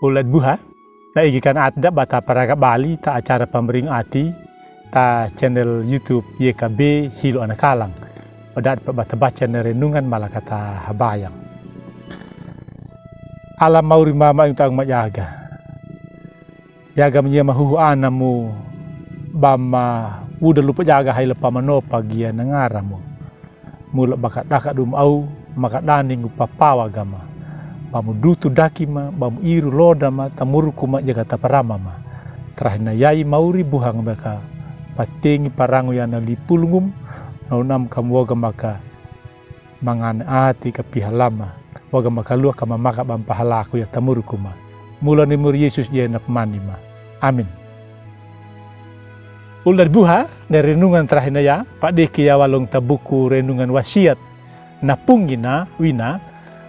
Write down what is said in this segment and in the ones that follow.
Ulat buha, na igikan atda bata paraga Bali ta acara pembering ati ta channel YouTube YKB Hilo Anakalang. Pada bata baca na renungan malakata habayang. Alam mauri mama yung taong mayaga. Yaga niya mahuhuana mo bama udah lupa jaga hay lepa manopa gia nangara mo. Mula bakat dakat dumau makat daning upapawa gama. Bamu dutu daki ma, bamu iru loda ma, tamuru kuma jaga taparama ma. Terahina yai mauri buhang mereka patengi parangu yana lipulungum naunam kamu waga maka mangan ati kapihalama waga maka luah kama maka bampahalaku ya tamuru kuma. Mula nimur Yesus dia nak mani ma. Amin. Ular buha na renungan terahina ya Pak Deki ya walong tabuku renungan wasiat na punggina wina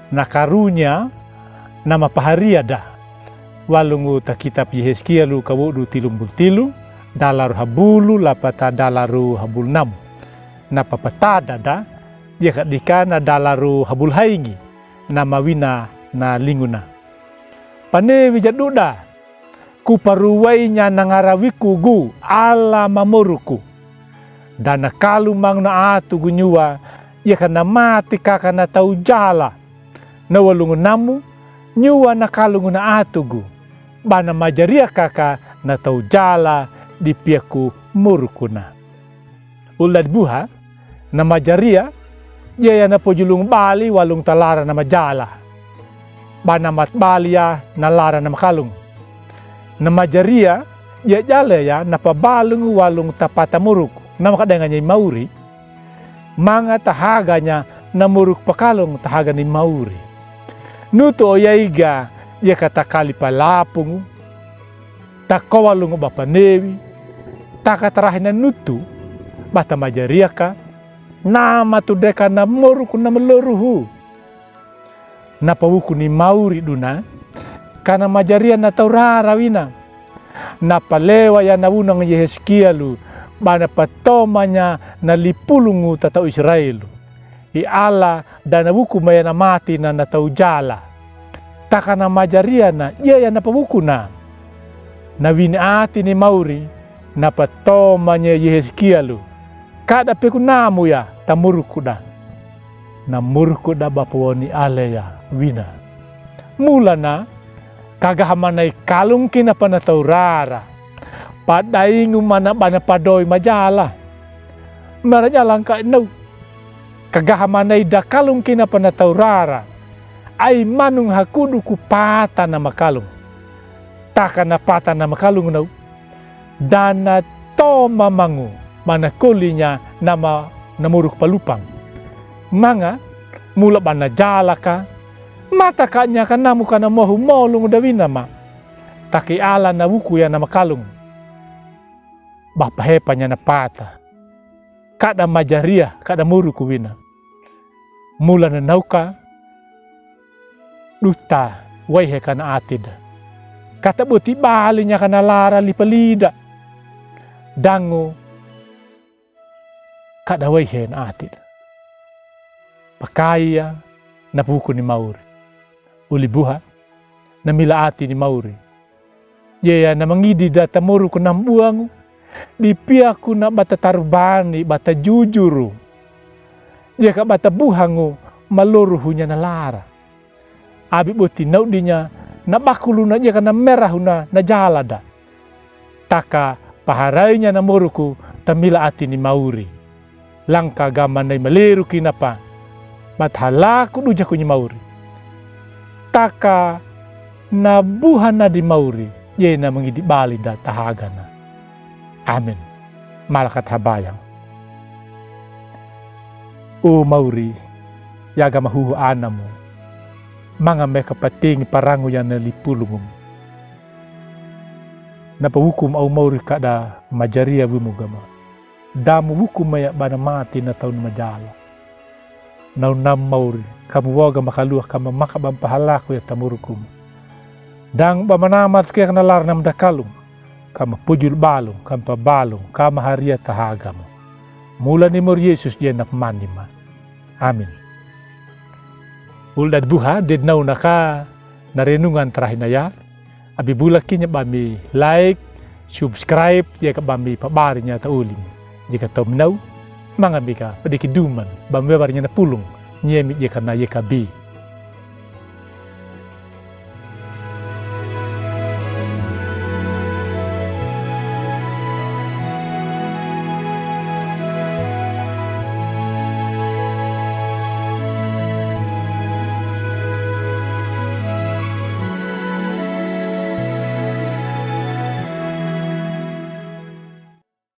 na karunya nama paharia dah walungu ta kitab Yehezkiel lu kawudu tilumbul tilu dalaru habulu lapata dalaru habul nam na papatada da dia kadikana dalaru habul haingi nama wina na linguna pane wijaduda ku paruwainya nangarawiku gu ala mamuruku dana kalu mang na atu gunyua ia kana mati kakana tau jala na walungu namu nyua na kalungu na atugu bana majaria kaka na tau jala di piaku murukuna. Ulad buha na majaria ia na pojulung Bali walung talara na majala bana mat balia na lara na makalung na majaria ia jala ya na pabalung walung tapata muruk na makadanganya mauri manga tahaganya na muruk pakalung tahaga ni mauri nuto oyaiga ia kata kali palapung takawalung bapanewi takatarahina nutu bata majariaka nama tudeka na moruku na meloruhu na pawuku ni mauri duna kana majaria na taurara wina na palewa ya na unang Yehezkielu bana patomanya na lipulungu tatau Israelu i ala dan buku maya na mati na natau jala taka na majaria na iya ya na pabuku na wini ati ni mauri na patomanya Yehezkielu kada peku namu ya tamurkuda na murkuda bapawoni ale ya wina mula na kagahamanay kalung kinapana rara padaingu mana bana padoi majala marajalang ka no kagahamanay da kalung kinapana rara ay manung hakudu ku pata na makalung taka na pata na makalung no dana to mamangu mana kulinya nama namuruk palupang manga mula bana jala ka mata kanya kana muka na mohu molung dawina ma taki ala na wuku ya na makalung bapahepanya na pata kada majaria kada muruku wina mula na nauka duta waihe kana atid kata buti balinya kana lara lipalida dangu kada waihe na atid pakaya na buku ni mauri uli buha na milaati ni mauri yaya na mangidi data muru ko ng buwangu di piaku na bata tarbani bata jujuru ya ka bata buhangu maluruhunya na lara abi buti naudinya na bakulu na ya ka na merahuna na jalada taka paharainya na muruku tamilaati ni mauri langka gaman na maliru kinapa mathalaku duja ko ni mauri taka na buhan na di mauri ye na mangidi bali da tahaga na. Amin. Malakat habayang. O mauri yaga mahuhu anamu mga may kapating parango yan na lipulungum na pahukum au mauri kada majaria bumugama damu hukum maya bana mati na taon majala naunam mauri kamu waga makaluah kama makabang pahalaku ya tamurukum dang bamanamat kaya kanalar nam dakalung kama pujul balong kama pabalong kama haria tahagam mula ni mur Yesus dia nak manima. Amin. Ulad buha dednaw naka narenungan terahinaya Abi bulakinya bami like, subscribe ya ka bami pabarinya ta uling. Jika tau menau, mangabika padiki duman, bami barinya na pulung, nyemi ya kana ya kabi.